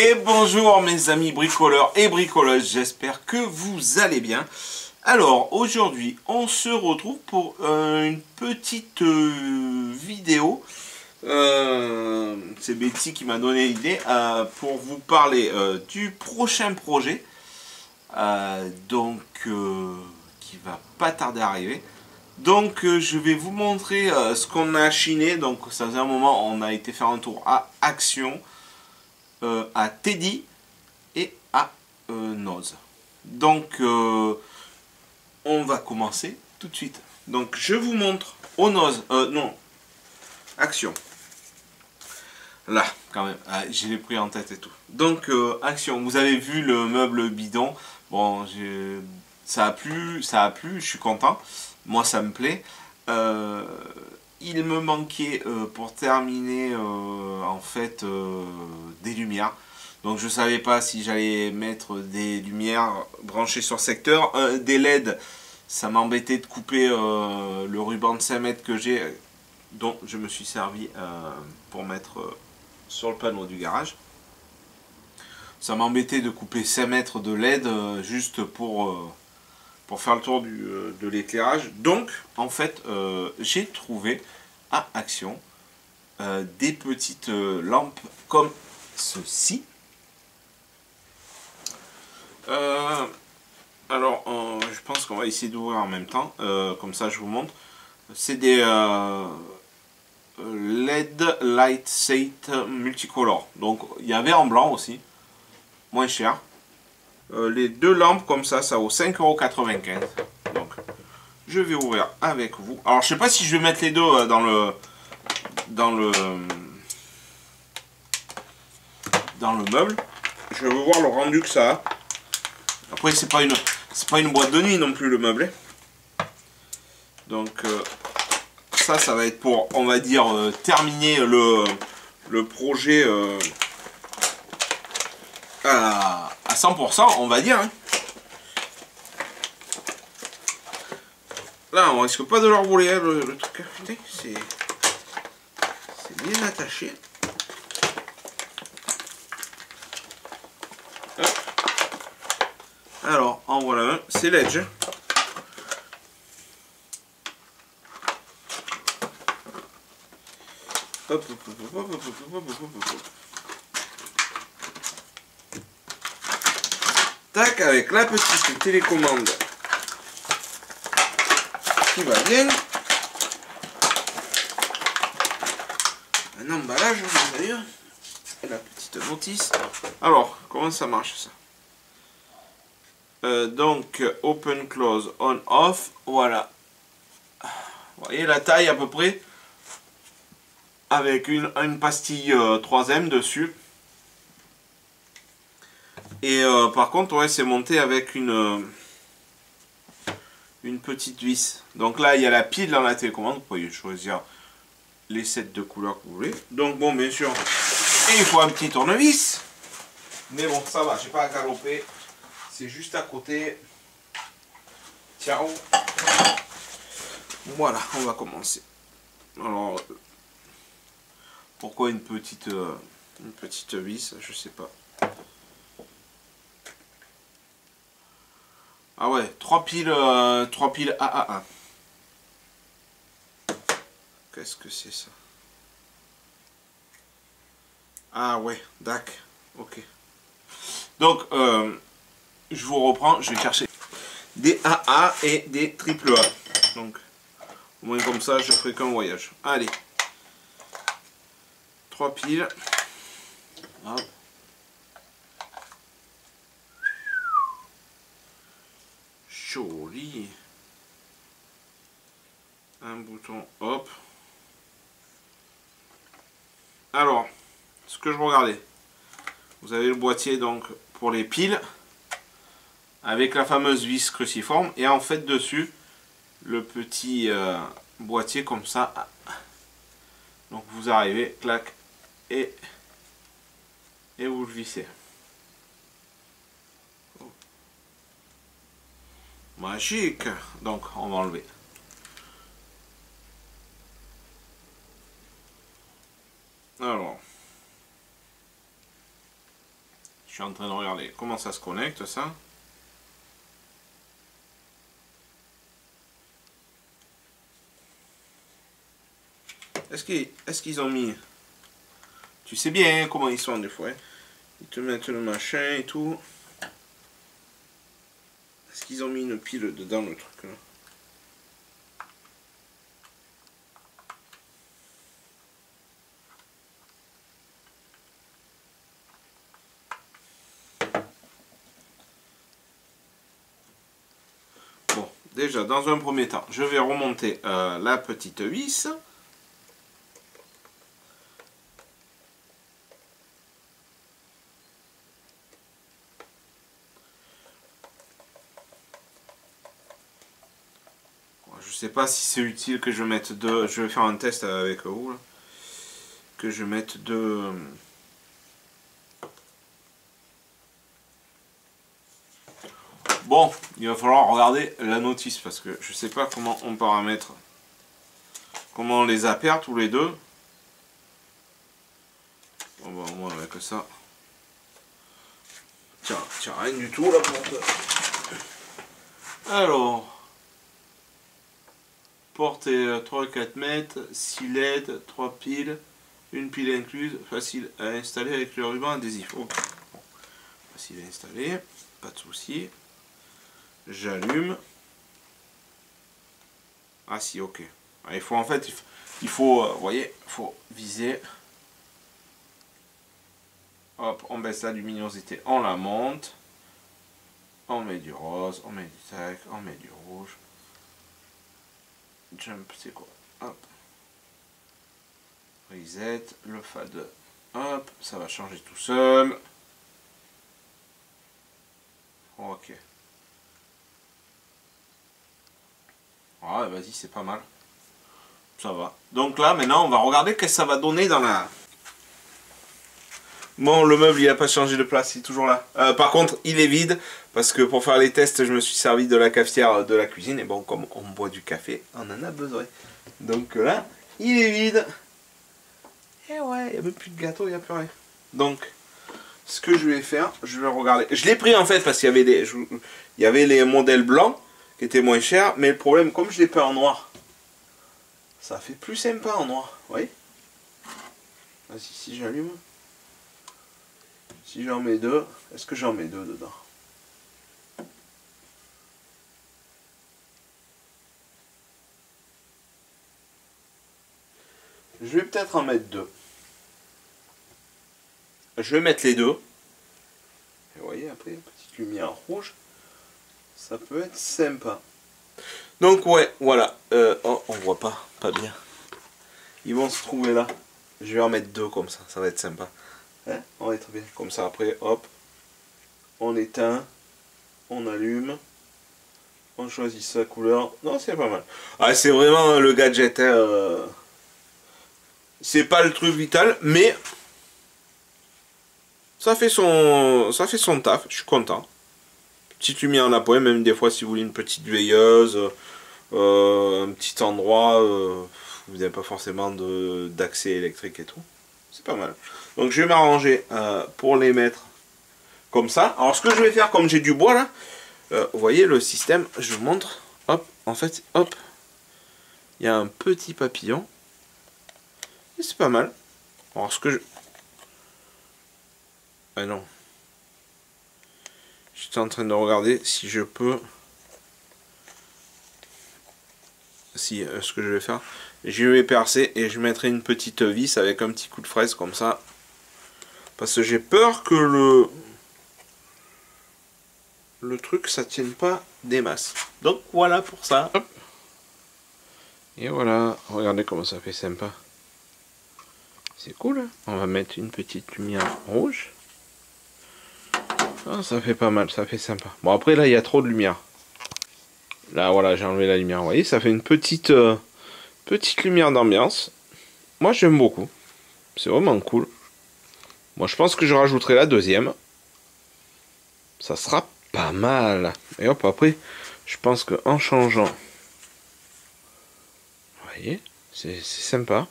Et bonjour mes amis bricoleurs et bricoleuses, j'espère que vous allez bien. Alors aujourd'hui on se retrouve pour une petite vidéo. C'est Betty qui m'a donné l'idée pour vous parler du prochain projet. Qui va pas tarder à arriver. Donc je vais vous montrer ce qu'on a chiné. Donc ça faisait un moment, on a été faire un tour à Action, à Teddy et à Noz. Donc on va commencer tout de suite. Donc je vous montre au Noz, non, Action. Là, quand même, je l'ai pris en tête et tout. Donc Action, vous avez vu le meuble bidon. Bon, ça a plu, je suis content. Moi ça me plaît. Il me manquait pour terminer en fait des lumières. Donc je savais pas si j'allais mettre des lumières branchées sur secteur. Des LED, ça m'embêtait de couper le ruban de 5 mètres que j'ai, dont je me suis servi pour mettre sur le panneau du garage. Ça m'embêtait de couper 5 mètres de LED juste pour faire le tour de l'éclairage. Donc en fait j'ai trouvé à Action des petites lampes comme ceci. Alors je pense qu'on va essayer d'ouvrir en même temps, comme ça je vous montre. C'est des LED Light Set multicolore. Donc il y avait en blanc aussi, moins cher. Les deux lampes comme ça vaut 5,95 €. Donc je vais ouvrir avec vous. Alors je sais pas si je vais mettre les deux dans le meuble. Je vais voir le rendu que ça a. Après c'est pas une boîte de nuit non plus le meuble. Donc ça va être pour, on va dire, terminer le projet à 100%, on va dire. Hein. Là, on risque pas de leur voler hein, le truc. C'est bien attaché. Hop. Alors, en voilà un, c'est l'Edge. Hop, hop, hop, hop, hop, hop, hop, hop, hop. Tac, avec la petite télécommande qui va bien. Un emballage d'ailleurs. Et la petite notice. Alors, comment ça marche ça? Donc, open, close, on, off. Voilà. Vous voyez la taille à peu près. Avec une pastille 3M dessus. Et par contre, ouais, c'est monté avec une petite vis. Donc là, il y a la pile dans la télécommande. Vous pouvez choisir les sets de couleurs que vous voulez. Donc bon, bien sûr, il faut un petit tournevis. Mais bon, ça va, j'ai pas à galoper. C'est juste à côté. Ciao. Voilà, on va commencer. Alors, pourquoi une petite vis? Je sais pas. Ah ouais, 3 piles AAA. Qu'est-ce que c'est ça? Ah ouais, d'accord. Ok. Donc, je vous reprends, je vais chercher des AA et des AAA. Donc, au moins comme ça, je ferai qu'un voyage. Allez. 3 piles. Hop. Joli. Un bouton, hop. Alors, ce que je regardais, vous avez le boîtier donc pour les piles avec la fameuse vis cruciforme et en fait dessus le petit boîtier comme ça. Donc vous arrivez, clac, et vous le vissez. Magique. Donc on va enlever. Alors, suis en train de regarder comment ça se connecte, ça. Est-ce qu'ils ont mis... Tu sais bien comment ils sont des fois. Hein. Ils te mettent le machin et tout. Est-ce qu'ils ont mis une pile dedans le truc là? Bon, déjà dans un premier temps, je vais remonter la petite vis. Je sais pas si c'est utile que je mette deux. Je vais faire un test avec vous. Là. Que je mette deux. Bon, il va falloir regarder la notice parce que je sais pas comment on paramètre. Comment on les a perdus tous les deux. Bon, bah, moi avec ça. Tiens, rien du tout là pour toi. Alors. Portée 3-4 mètres, 6 LED, 3 piles, une pile incluse, facile à installer avec le ruban adhésif. Okay. Bon. Facile à installer, pas de souci. J'allume. Ah si, ok. Il faut en fait, il faut, vous voyez, il faut viser. Hop, on baisse la luminosité, on la monte. On met du rose, on met du tac, on met du rouge. Jump, c'est quoi? Hop. Reset, le fade. Hop, ça va changer tout seul. Ok. Ouais, vas-y, c'est pas mal. Ça va. Donc là, maintenant, on va regarder qu'est-ce que ça va donner dans la... Bon, le meuble, il n'a pas changé de place, il est toujours là. Par contre, il est vide, parce que pour faire les tests, je me suis servi de la cafetière de la cuisine. Et bon, comme on boit du café, on en a besoin. Donc là, il est vide. Et ouais, il n'y a même plus de gâteau, il n'y a plus rien. Donc, ce que je vais faire, je vais regarder. Je l'ai pris en fait, parce qu'il y avait il y avait les modèles blancs, qui étaient moins chers. Mais le problème, comme je l'ai pas en noir, ça fait plus sympa en noir. Vous voyez? Vas-y, si j'allume. Si j'en mets deux, est-ce que j'en mets deux dedans? Je vais peut-être en mettre deux. Je vais mettre les deux. Et vous voyez, après, une petite lumière rouge. Ça peut être sympa. Donc ouais, voilà. Oh, on voit pas bien. Ils vont se trouver là. Je vais en mettre deux comme ça va être sympa. Hein, on va être bien. Comme ça après, hop. On éteint. On allume. On choisit sa couleur. Non, c'est pas mal. Ah, c'est vraiment le gadget. Hein, c'est pas le truc vital, mais ça fait son taf. Je suis content. Petite lumière en appoint, même des fois si vous voulez une petite veilleuse, un petit endroit, vous n'avez pas forcément d'accès électrique et tout. C'est pas mal. Donc je vais m'arranger pour les mettre comme ça. Alors ce que je vais faire, comme j'ai du bois là, vous voyez le système, je vous montre. Hop, en fait, hop, il y a un petit papillon. Et c'est pas mal. Alors ce que je... Ah non. J'étais en train de regarder si je peux... Si, ce que je vais faire, je vais percer et je mettrai une petite vis avec un petit coup de fraise comme ça. Parce que j'ai peur que le truc ça tienne pas des masses. Donc voilà pour ça. Hop. Et voilà, regardez comment ça fait sympa. C'est cool. Hein. On va mettre une petite lumière rouge. Ah, ça fait pas mal, ça fait sympa. Bon après là il y a trop de lumière. Là voilà, j'ai enlevé la lumière. Vous voyez, ça fait une petite lumière d'ambiance. Moi j'aime beaucoup. C'est vraiment cool. Moi je pense que je rajouterai la deuxième. Ça sera pas mal. Et hop, après, je pense qu'en changeant... Vous voyez, c'est sympa.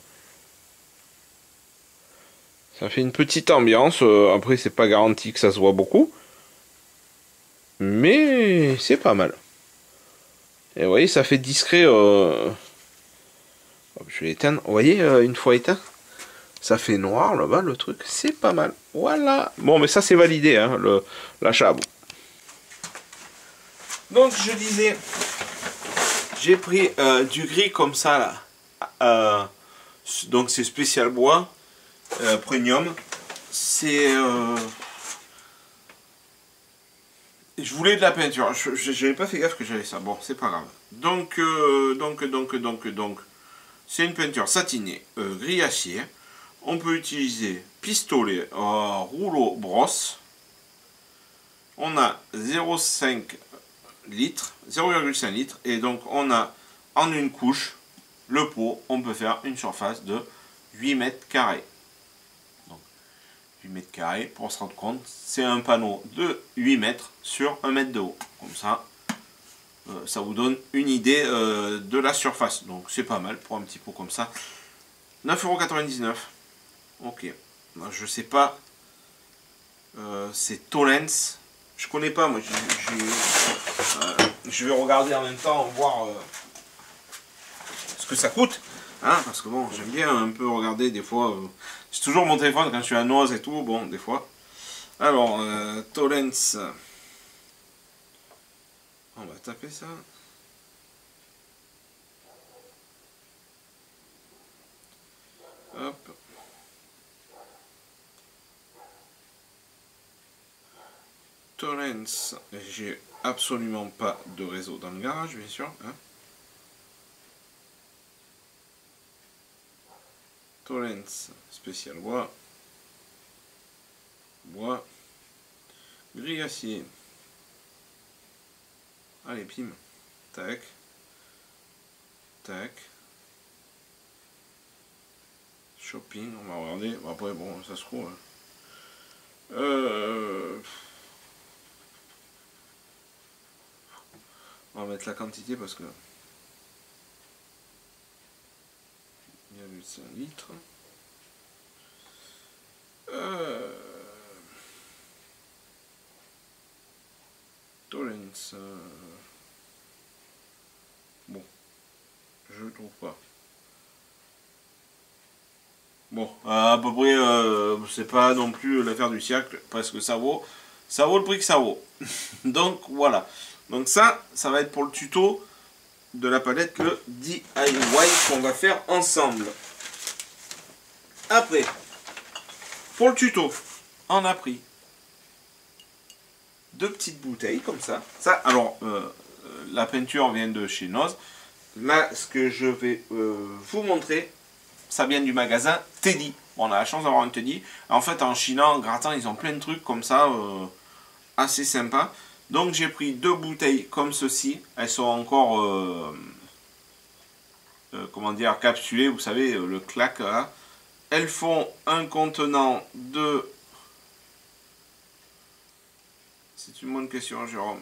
Ça fait une petite ambiance. Après, c'est pas garanti que ça se voit beaucoup. Mais c'est pas mal. Et vous voyez, ça fait discret. Je vais éteindre. Vous voyez, une fois éteint, ça fait noir là-bas le truc. C'est pas mal. Voilà. Bon, mais ça, c'est validé, hein, l'achat. Donc, je disais, j'ai pris du gris comme ça là. Donc, c'est spécial bois. Premium. C'est. Je voulais de la peinture. Je n'avais pas fait gaffe que j'avais ça. Bon, c'est pas grave. Donc, c'est une peinture satinée, gris acier. On peut utiliser pistolet, rouleau, brosse. On a 0,5 litres, 0,5 litres. Et donc, on a en une couche le pot. On peut faire une surface de 8 mètres carrés. 8 mètres carrés, pour se rendre compte, c'est un panneau de 8 mètres sur 1 mètre de haut. Comme ça, ça vous donne une idée de la surface. Donc c'est pas mal pour un petit pot comme ça. 9,99 €. Ok. Je sais pas. C'est Tollens. Je connais pas, moi. Je vais regarder en même temps, voir ce que ça coûte. Hein, parce que bon, j'aime bien un peu regarder des fois. J'ai toujours mon téléphone quand je suis à Noise et tout. Bon, des fois. Alors, Tollens. On va taper ça. Hop. Tollens. J'ai absolument pas de réseau dans le garage, bien sûr. Hein. Tollens. Spécial bois. Bois. Gris acier. Allez, pim. Tac. Tac. Shopping, on va regarder. Bon, après, bon, ça se trouve. On va mettre la quantité parce que. Il y a 800 litres. Tollens. Bon. Je ne trouve pas. Bon, à peu près, c'est pas non plus l'affaire du siècle, parce que ça vaut le prix que ça vaut. Donc voilà. Donc ça va être pour le tuto de la palette, le DIY qu'on va faire ensemble. Après, pour le tuto, on a pris 2 petites bouteilles comme ça. Alors, la peinture vient de chez Noz. Là, ce que je vais vous montrer, ça vient du magasin Teddy. Bon, on a la chance d'avoir un Teddy. En fait, en Chine, en grattant, ils ont plein de trucs comme ça, assez sympa. Donc, j'ai pris 2 bouteilles comme ceci. Elles sont encore, comment dire, capsulées. Vous savez, le clac, là. Elles font un contenant de... C'est une bonne question, Jérôme.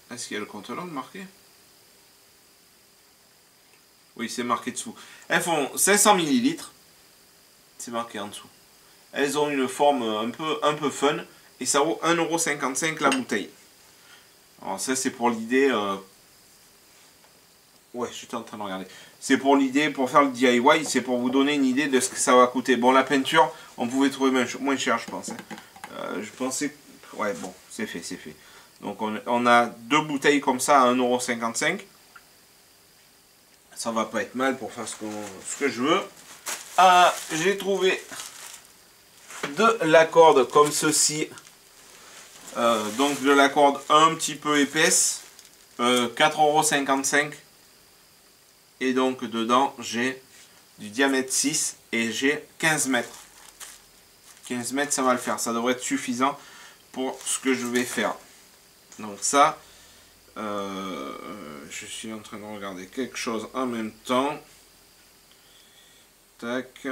Est-ce qu'il y a le contenant marqué? Oui, c'est marqué dessous. Elles font 500 ml. C'est marqué en dessous. Elles ont une forme un peu fun. Et ça vaut 1,55 € la bouteille. Alors ça, c'est pour l'idée... Ouais, j'étais en train de regarder. C'est pour l'idée, pour faire le DIY, c'est pour vous donner une idée de ce que ça va coûter. Bon, la peinture, on pouvait trouver moins cher, je pense. Je pensais... Ouais, bon, c'est fait, c'est fait. Donc on a 2 bouteilles comme ça à 1,55 €. Ça va pas être mal pour faire ce que je veux. J'ai trouvé de la corde comme ceci. Donc de la corde un petit peu épaisse. 4,55 €. Et donc dedans j'ai du diamètre 6 et j'ai 15 mètres. 15 mètres, ça va le faire. Ça devrait être suffisant pour ce que je vais faire. Donc ça, je suis en train de regarder quelque chose en même temps. Tac.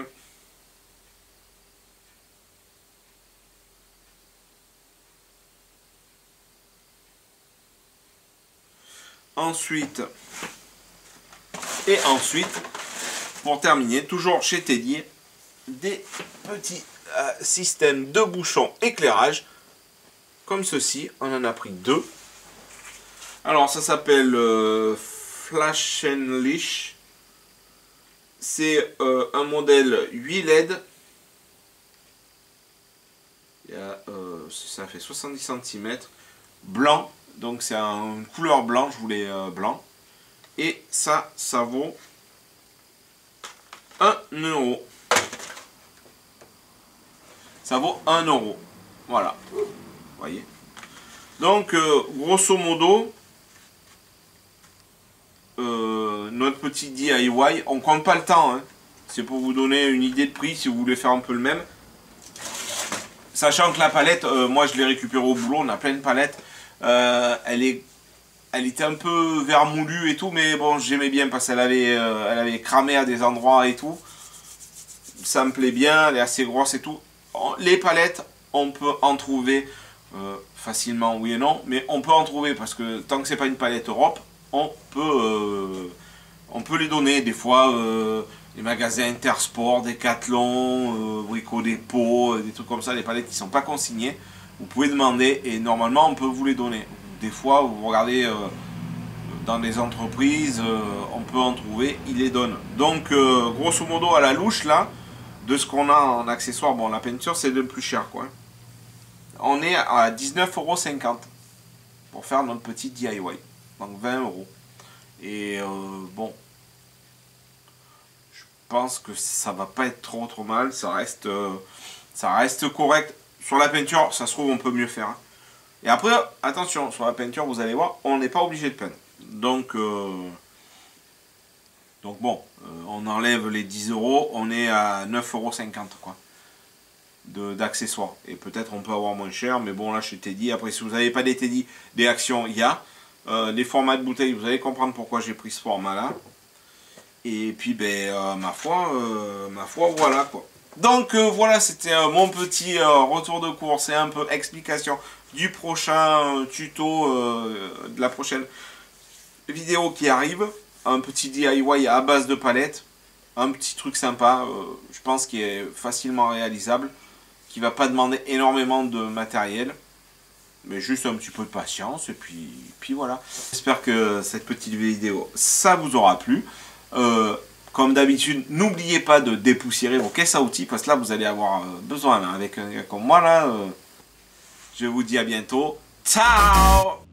Ensuite, pour terminer, toujours chez Teddy, des petits système de bouchon éclairage, comme ceci. On en a pris 2. Alors ça s'appelle Flash and Leash. C'est un modèle 8 LED. Ça fait 70 cm. Blanc. Donc c'est une couleur blanc. Je voulais blanc. Et ça vaut 1 €. Ça vaut 1 €. Voilà. Vous voyez. Donc grosso modo, notre petit DIY, on compte pas le temps, hein. C'est pour vous donner une idée de prix si vous voulez faire un peu le même. Sachant que la palette, moi je l'ai récupérée au boulot, on a plein de palettes. Elle était un peu vermoulue et tout, mais bon, j'aimais bien parce qu'elle avait cramé à des endroits et tout. Ça me plaît bien, elle est assez grosse et tout. Les palettes, on peut en trouver facilement, oui et non, mais on peut en trouver parce que tant que c'est pas une palette Europe, on peut les donner. Des fois, les magasins Intersport, Decathlon, Brico Dépôt, des trucs comme ça, les palettes qui sont pas consignées, vous pouvez demander et normalement on peut vous les donner. Des fois, vous regardez dans les entreprises, on peut en trouver, ils les donnent. Donc, grosso modo, à la louche, là, de ce qu'on a en accessoire, bon, la peinture, c'est le plus cher, quoi. On est à 19,50 € pour faire notre petit DIY. Donc 20 €. Et bon, je pense que ça va pas être trop mal. Ça reste correct. Sur la peinture, ça se trouve, on peut mieux faire, hein. Et après, attention, sur la peinture, vous allez voir, on n'est pas obligé de peindre. Donc bon, on enlève les 10 €, on est à 9,50 € quoi, d'accessoires. Et peut-être on peut avoir moins cher, mais bon, là chez Teddy, après si vous n'avez pas des Teddy, des actions, il y a. Les formats de bouteilles, vous allez comprendre pourquoi j'ai pris ce format là. Et puis ben ma foi voilà quoi. Donc voilà, c'était mon petit retour de course et un peu explication du prochain tuto, de la prochaine vidéo qui arrive. Un petit DIY à base de palettes, un petit truc sympa, je pense qu'il est facilement réalisable, qui va pas demander énormément de matériel, mais juste un petit peu de patience, et puis voilà. J'espère que cette petite vidéo, ça vous aura plu. Comme d'habitude, n'oubliez pas de dépoussiérer vos caisses à outils, parce que là, vous allez avoir besoin, là, avec un gars comme moi, là. Je vous dis à bientôt. Ciao!